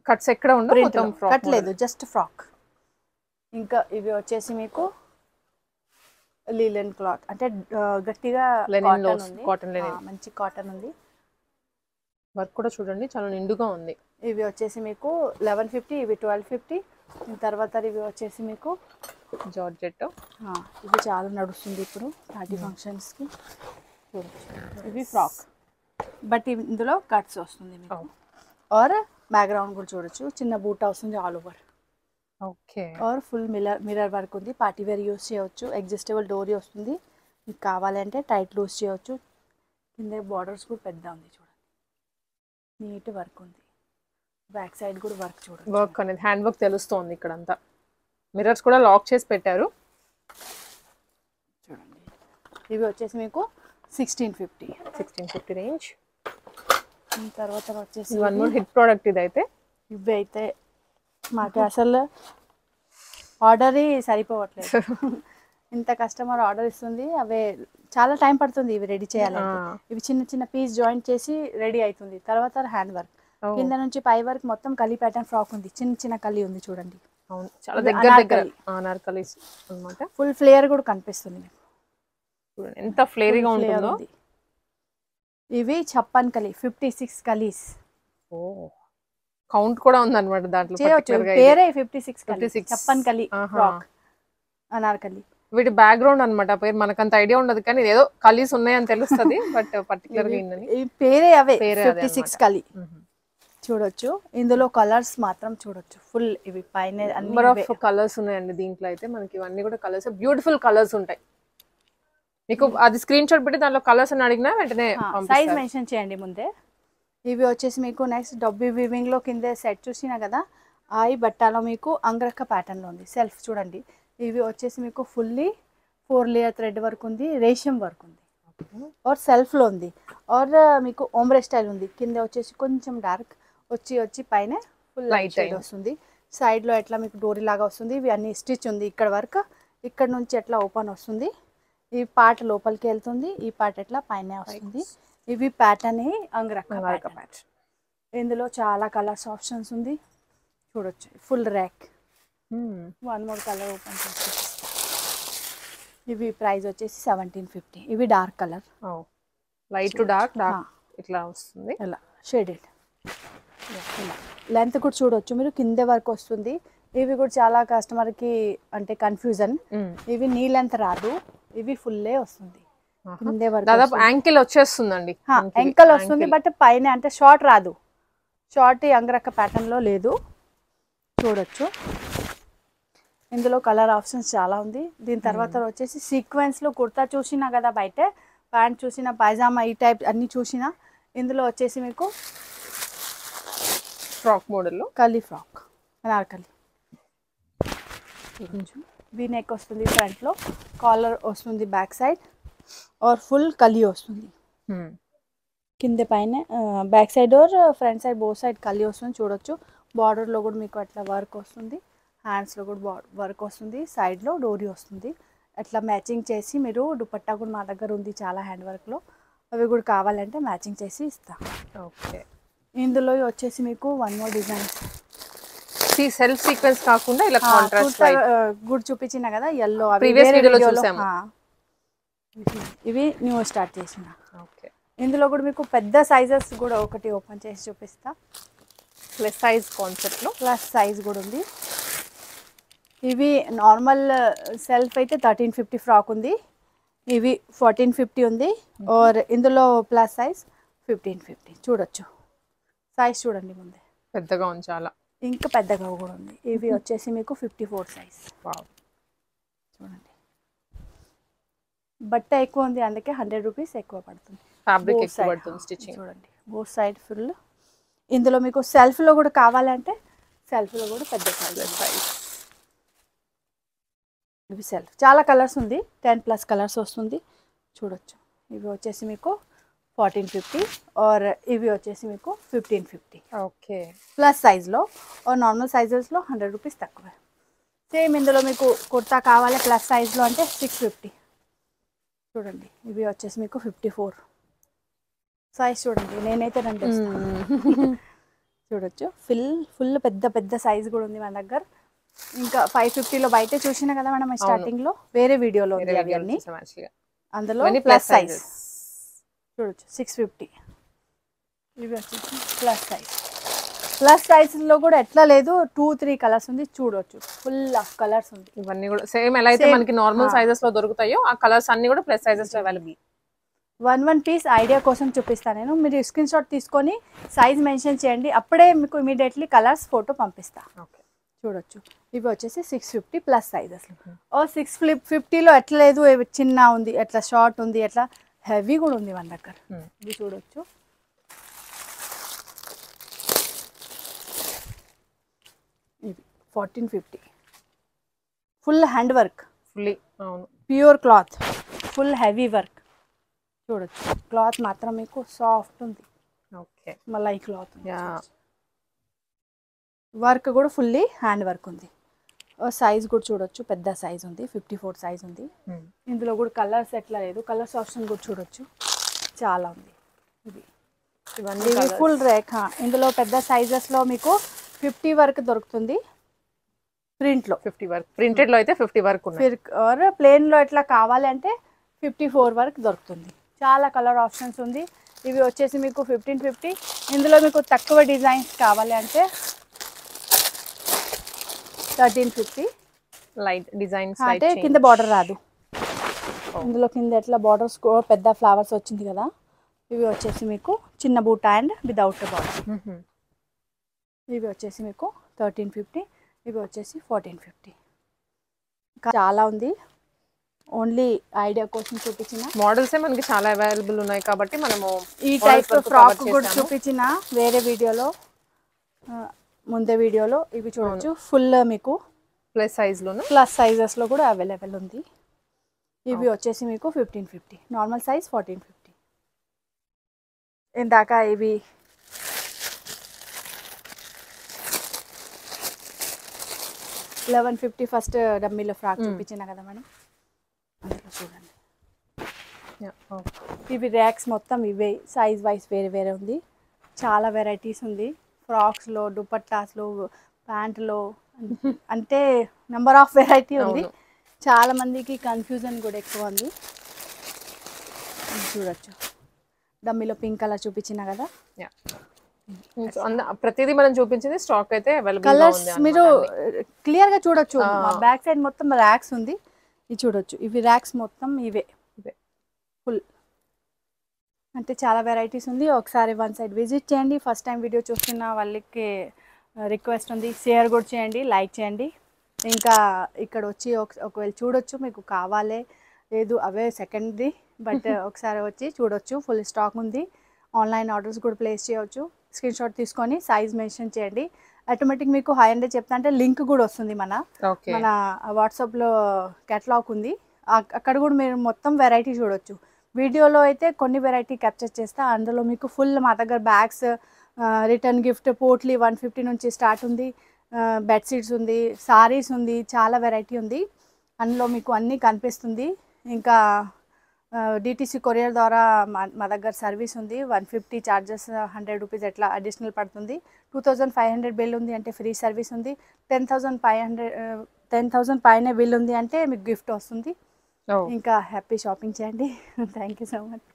కట్స్ ఎక్కడ ఉండవు, కట్ లేదు, జస్ట్ ఫ్రాక్. ఇంకా ఇవి వచ్చేసి మీకు లీలెన్ క్లాత్, అంటే గట్టిగా కాటన్, మంచి కాటన్ ఉంది. వర్క్ కూడా చూడండి చాలా నిండుగా ఉంది. ఇవి వచ్చేసి మీకు 1150, ఇవి 1250. తర్వాత ఇవి వచ్చేసి మీకు జార్జెట్, ఇవి చాలా నడుస్తుంది ఇప్పుడు పార్టీ ఫంక్షన్స్కి. ఇవి ఫ్రాక్, బట్ ఇందులో కట్స్ వస్తుంది మీకు. ఆర్ బ్యాక్గ్రౌండ్ కూడా చూడొచ్చు, చిన్న బూటా వస్తుంది ఆల్ ఓవర్. ఓకే. और ఫుల్ మిర్రర్ వర్క్ ఉంది. పార్టీ వేర్ యూస్ చేయొచ్చు. అడ్జస్టబుల్ డోరీ వస్తుంది. మీకు కావాలంటే టైట్ లూజ్ చేయొచ్చు. కింద బార్డర్స్ కూడా పెద్ద ఉంది చూడండి. నీట్ వర్క్ ఉంది. బ్యాక్ సైడ్ కూడా వర్క్ చూడండి. వర్క్ అనేది హ్యాండ్ వర్క్ తెలుస్తోంది ఇక్కడంతా. మిర్రర్స్ కూడా లాక్ చేసి పెట్టారు చూడండి. ఇవి వచ్చేసి మీకు 1650 రేంజ్. తర్వాత వచ్చేసి వన్ మోర్ హిట్ ప్రోడక్ట్ ఇదైతే. ఇవి అయితే మాకు అసలు ఆర్డర్ సరిపోవట్లేదు. ఇంత కస్టమర్ ఆర్డర్ ఇస్తుంది, అవే చాలా టైం పడుతుంది ఇవి రెడీ చేయాలంటే. ఇవి చిన్న చిన్న పీస్ జాయింట్ చేసి రెడీ అవుతుంది. తర్వాత హ్యాండ్ వర్క్, కింద నుంచి పై వరకు మొత్తం కలి ప్యాటర్న్ ఫ్రాక్ ఉంది. చిన్న చిన్న కలి ఉంది చూడండి. అవును, చాలా దగ్గర దగ్గర అనార్కలీస్ అన్నమాట. ఫుల్ ఫ్లేయర్ కూడా కనిపిస్తుంది మీకు. చూడండి ఎంత ఫ్లేరీగా ఉంటుందో. ఇవి చప్పన్ కలి 56 కలీస్. ఓ, కౌంట్ కూడా ఉందన్నమాట దాంట్లో. పేరే 56 కలి, చప్పన్ కలి ఫ్రాక్ అనార్కలి. వీటి బ్యాక్గ్రౌండ్ అన్నమాట పేరు. మనకంత ఐడియా ఉండదు కానీ ఏదో కలీస్ ఉన్నాయని తెలుస్తుంది. బట్ పర్టికులర్ గా ఈ పేరే అవే 56 కలి చూడొచ్చు. ఇందులో కలర్స్ మాత్రం చూడొచ్చు. ఫుల్ ఇవి పైన నెంబర్ ఆఫ్ కలర్స్ ఉన్నాయండి దీంట్లో అయితే. మనకి ఇవన్నీ కూడా కలర్స్, బ్యూటిఫుల్ కలర్స్ ఉంటాయి. మీకు అది స్క్రీన్ షాట్ పెట్టి దాంట్లో కలర్స్ అని అడిగినా వెంటనే సైజ్ మెన్షన్ చేయండి ముందే. ఇవి వచ్చేసి మీకు నెక్స్ట్ డబ్బీ వీవింగ్ లో కింద సెట్ చూసినా కదా, ఆ ఈ బట్టాలో మీకు అంగరక్క ప్యాటర్న్ లో ఉంది. సెల్ఫ్ చూడండి. ఇవి వచ్చేసి మీకు ఫుల్లీ 4 లేయర్ థ్రెడ్ వర్క్ ఉంది, రేషియం వర్క్ ఉంది, और సెల్ఫ్ లో ఉంది, और మీకు ఓమ్బ్రే స్టైల్ ఉంది. కింద వచ్చేసి కొంచెం డార్క్ వచ్చి పైన ఫుల్ లైట్ షేడ్ వస్తుంది. సైడ్ లో ఎట్లా మీకు డోరీ లాగా వస్తుంది. ఇవి అన్ని స్టిచ్ ఉంది. ఇక్కడ వర్క్, ఇక్కడ నుంచి ఎట్లా ఓపెన్ వస్తుంది. ఈ పార్ట్ లోపలికి వెళ్తుంది, ఈ పార్ట్ ఎట్లా పైన వస్తుంది. ఇవి ప్యాటర్న్ అంగరక్క ప్యాటర్న్. ఇందులో చాలా కలర్స్ ఆప్షన్స్ ఉంది చూడొచ్చు. Full rack. One more colour open చేసి. ఇవి ప్రైస్ వచ్చేసి 1750. ఇవి dark colour, light to dark ఇట్లా వస్తుంది. ఇలా షేడెడ్. ఇలా లెంత్ కూడా చూడొచ్చు మీరు. కింద వరకు వస్తుంది. ఇవి కూడా చాలా కస్టమర్కి అంటే కన్ఫ్యూజన్. ఇవి నీ లెంత్ రాదు, ఇవి ఫుల్లే వస్తుంది. కింద వరకు దాదాపు యాంకిల్ వచ్చేస్తుందండి. యాంకిల్ వస్తుంది, బట్ పైన అంటే షార్ట్ రాదు. షార్ట్ అంగరక్క ప్యాటర్న్ లో లేదు చూడొచ్చు. ఇందులో కలర్ ఆప్షన్స్ చాలా ఉంది. దీని తర్వాత వచ్చేసి సీక్వెన్స్ లో కుర్తా చూసినా కదా, బయట ప్యాంట్ చూసిన, పైజామా ఈ టైప్ అన్ని చూసినా. ఇందులో వచ్చేసి మీకు ఫ్రాక్ మోడల్లో కలీ ఫ్రాక్ అనార్కలి. వీ నెక్ వస్తుంది, ఫ్రంట్ లో కాలర్ వస్తుంది, బ్యాక్ సైడ్ और ఫుల్ కలీ వస్తుంది. కింద పైన బ్యాక్ సైడ్ और ఫ్రంట్ సైడ్ బోత్ సైడ్ కలీ వస్తుంది చూడొచ్చు. బార్డర్లో కూడా మీకు అట్లా వర్క్ వస్తుంది. హ్యాండ్స్లో కూడా వర్క్ వస్తుంది. సైడ్లో డోరీ వస్తుంది. అట్లా మ్యాచింగ్ చేసి మీరు దుపట్టా కూడా మా దగ్గర ఉంది చాలా హ్యాండ్ వర్క్లో. అవి కూడా కావాలంటే మ్యాచింగ్ చేసి ఇస్తాం. ఓకే. ఇందులో వచ్చేసి మీకు one more design. Self sequence కాకుండా ఇలా కాంట్రాస్ట్ గుడ్ చూపించిన కదా ఎల్లో, ప్రీవియస్ వీడియోలో చూసాము. ఇవి న్యూ స్టార్ట్ చేసిన. ఓకే. ఇందులో కూడా మీకు పెద్ద సైజెస్ కూడా ఒకటి ఓపెన్ చేసి చూపిస్తా. ప్లస్ సైజ్ కాన్సెప్ట్లో ప్లస్ సైజ్ కూడా ఉంది. ఇవి నార్మల్ సెల్ఫ్ అయితే 1350 ఫ్రాక్ ఉంది. ఇవి 1450 ఉంది. और ఇందులో ప్లస్ సైజ్ 1550 చూడొచ్చు. సైజ్ చూడండి ముందే పెద్దగా ఉంది, చాలా ఇంకా పెద్దగా కూడా ఉంది. ఇవి వచ్చేసి మీకు 54 సైజ్. చూడండి బట్ట ఎక్కువ ఉంది, అందుకే 100 రూపీస్ ఎక్కువ పడుతుంది. ఫ్యాబ్రిక్ ఎక్కువ పడుతుంది స్టిచ్చింగ్. చూడండి బోత్ సైడ్ ఫుల్. ఇందులో మీకు సెల్ఫ్లో కూడా కావాలంటే సెల్ఫ్లో కూడా పెద్ద సైజ్. ఇవి సెల్ఫ్ చాలా కలర్స్ ఉంది, 10+ కలర్స్ వస్తుంది చూడొచ్చు. ఇవి వచ్చేసి మీకు 1450 और ఇవి వచ్చేసి మీకు 1550. ఓకే. ప్లస్ సైజ్లో और నార్మల్ సైజెస్లో 100 రూపీస్ తక్కువ. సేమ్ ఇందులో మీకు కుర్తా కావాలి ప్లస్ సైజ్లో అంటే 650 చూడండి. ఇవి వచ్చేసి మీకు 54 సైజ్ చూడండి. నేనైతే 2 చూడొచ్చు. ఫుల్ పెద్ద పెద్ద సైజ్ కూడా ఉంది మన దగ్గర. ఇంకా 550లో బయట చూసినా కదా మనం స్టార్టింగ్ లో, వేరే వీడియోలో ఉంది అవన్నీ. అందులో ప్లస్ సైజ్ చూడొచ్చు 650. ఇవి వచ్చేసి ప్లస్ సైజ్. ప్లస్ సైజ్ లో కూడా ఎట్లా లేదు 2-3 కలర్స్ ఉంది చూడొచ్చు. ఫుల్ ఆఫ్ కలర్స్ ఉంది. ఇవన్నీ కూడా సేమ్ ఎలా అయితే మనకి నార్మల్ సైజెస్ లో దొరుకుతాయో ఆ కలర్స్ అన్ని కూడా ప్లస్ సైజెస్ లో అవైలబుల్. వన్ పీస్ ఐడియా కోసం చూపిస్తాను నేను. మీరు స్క్రీన్ షాట్ తీసుకొని సైజ్ మెన్షన్ చేయండి, అప్పుడే మీకు ఇమీడియట్లీ కలర్స్ ఫోటో పంపిస్తా. చూడొచ్చు. ఇవి వచ్చేసి 650 ప్లస్ సైజ్. అసలు ఓ 650లో ఎట్లా లేదు, చిన్న ఉంది, ఎట్లా షార్ట్ ఉంది, ఎట్లా హెవీ కూడా ఉంది మన దగ్గర. ఇవి చూడొచ్చు. ఇది 1450 ఫుల్ హ్యాండ్ వర్క్, ఫుల్లీ అవును pure cloth, full heavy work. చూడొచ్చు క్లాత్ మాత్రం మీకు సాఫ్ట్ ఉంది. ఓకే మళ్ళీ ఈ క్లాత్ వర్క్ కూడా ఫుల్లీ హ్యాండ్ వర్క్ ఉంది. సైజ్ కూడా చూడొచ్చు, పెద్ద సైజ్ ఉంది, 54 సైజ్ ఉంది. ఇందులో కూడా కలర్స్ ఎట్లా లేదు, కలర్స్ ఆప్షన్ కూడా చూడొచ్చు, చాలా ఉంది. ఇవన్నీ ఫుల్ రేక్. ఇందులో పెద్ద సైజెస్లో మీకు 50 వరకు దొరుకుతుంది. ప్రింట్లో 50 వరకు, ప్రింటెడ్లో అయితే 50 వరకు ఉన్నాయి. ఆర్ ప్లెయిన్లో ఎట్లా కావాలి అంటే 54 వరకు దొరుకుతుంది. చాలా కలర్ ఆప్షన్స్ ఉంది. ఇవి వచ్చేసి మీకు 1550. ఇందులో మీకు తక్కువ డిజైన్స్ కావాలి అంటే 1350. లైట్ డిజైన్స్ అంటే కింద బార్డర్ రాదు. ఇందులో కింద ఎట్లా బార్డర్స్ పెద్ద ఫ్లవర్స్ వచ్చింది కదా. ఇవి వచ్చేసి మీకు చిన్న బూట్ అండ్ వితౌట్ బార్డర్. ఇవి వచ్చేసి మీకు 1350. ఇవి వచ్చేసి 1450. చాలా ఉంది. ఓన్లీ ఐడియా కోసం చూపించిన మోడల్సే మనకి చాలా అవైలబుల్ ఉన్నాయి కాబట్టి మనము ఈ టైప్ ఫ్రాక్ కూడా చూపించిన వేరే వీడియోలో, ముందే వీడియోలో. ఇవి చూడొచ్చు ఫుల్ మీకు ప్లస్ సైజ్లోను, ప్లస్ సైజెస్లో కూడా అవైలబుల్ ఉంది. ఇవి వచ్చేసి మీకు 1550. Normal size 1450. ఇందాక ఇవి 1150 ఫస్ట్ డమ్మీలో ఫ్రాక్ చూపించిన కదా మేడం, అందులో చూడండి. ఇవి ర్యాక్స్ మొత్తం ఇవే, సైజ్ వైజ్ వేరే వేరే ఉంది. చాలా వెరైటీస్ ఉంది. ఫ్రాక్స్లో, దుపట్టాస్లో, ప్యాంట్లో, అంటే నెంబర్ ఆఫ్ వెరైటీ ఉంది. చాలా మందికి కన్ఫ్యూజన్ కూడా ఎక్కువ ఉంది. చూడొచ్చు డమ్మీలో పింక్ కలర్ చూపించిన కదా. ప్రతిదీ మనం చూపించింది స్టాక్ అయితే అవైలబుల్. కలర్స్ మీరు క్లియర్ గా చూడొచ్చు. బ్యాక్ సైడ్ మొత్తం ర్యాక్స్ ఉంది. ఇది చూడొచ్చు. ఇవి ర్యాక్స్ మొత్తం ఇవే ఫుల్, అంటే చాలా వెరైటీస్ ఉంది. ఒకసారి వన్ సైడ్ విజిట్ చేయండి. ఫస్ట్ టైం వీడియో చూస్తున్న వాళ్ళకి రిక్వెస్ట్ ఉంది, షేర్ కూడా చేయండి, లైక్ చేయండి. ఇంకా ఇక్కడ వచ్చి ఒకవేళ చూడొచ్చు, మీకు కావాలే లేదు అవే సెకండరీ, బట్ ఒకసారి వచ్చి చూడొచ్చు. ఫుల్ స్టాక్ ఉంది. ఆన్లైన్ ఆర్డర్స్ కూడా ప్లేస్ చేయవచ్చు. స్క్రీన్ షాట్ తీసుకొని సైజ్ మెన్షన్ చేయండి. ఆటోమేటిక్ మీకు హై అండ్ చెప్తా అంటే లింక్ కూడా వస్తుంది. మన వాట్సాప్లో కేటలాగ్ ఉంది, అక్కడ కూడా మీరు మొత్తం వెరైటీ చూడొచ్చు. వీడియోలో అయితే కొన్ని వెరైటీ క్యాప్చర్ చేస్తా, అందులో మీకు ఫుల్ మా దగ్గర బ్యాగ్స్, రిటర్న్ గిఫ్ట్, పోట్లీ 150 నుంచి స్టార్ట్ ఉంది, బెడ్షీట్స్ ఉంది, సారీస్ ఉంది, చాలా వెరైటీ ఉంది. అందులో మీకు అన్నీ కనిపిస్తుంది. ఇంకా డిటీసీ కొరియర్ ద్వారా మా దగ్గర సర్వీస్ ఉంది. 150 ఛార్జెస్, 100 రూపీస్ ఎట్లా అడిషనల్ పడుతుంది. 2500 బిల్ ఉంది అంటే ఫ్రీ సర్వీస్ ఉంది. 10,000 పైన బిల్ ఉంది అంటే మీకు గిఫ్ట్ వస్తుంది. ఇంకా హ్యాపీ షాపింగ్ చేయండి. Thank you so much.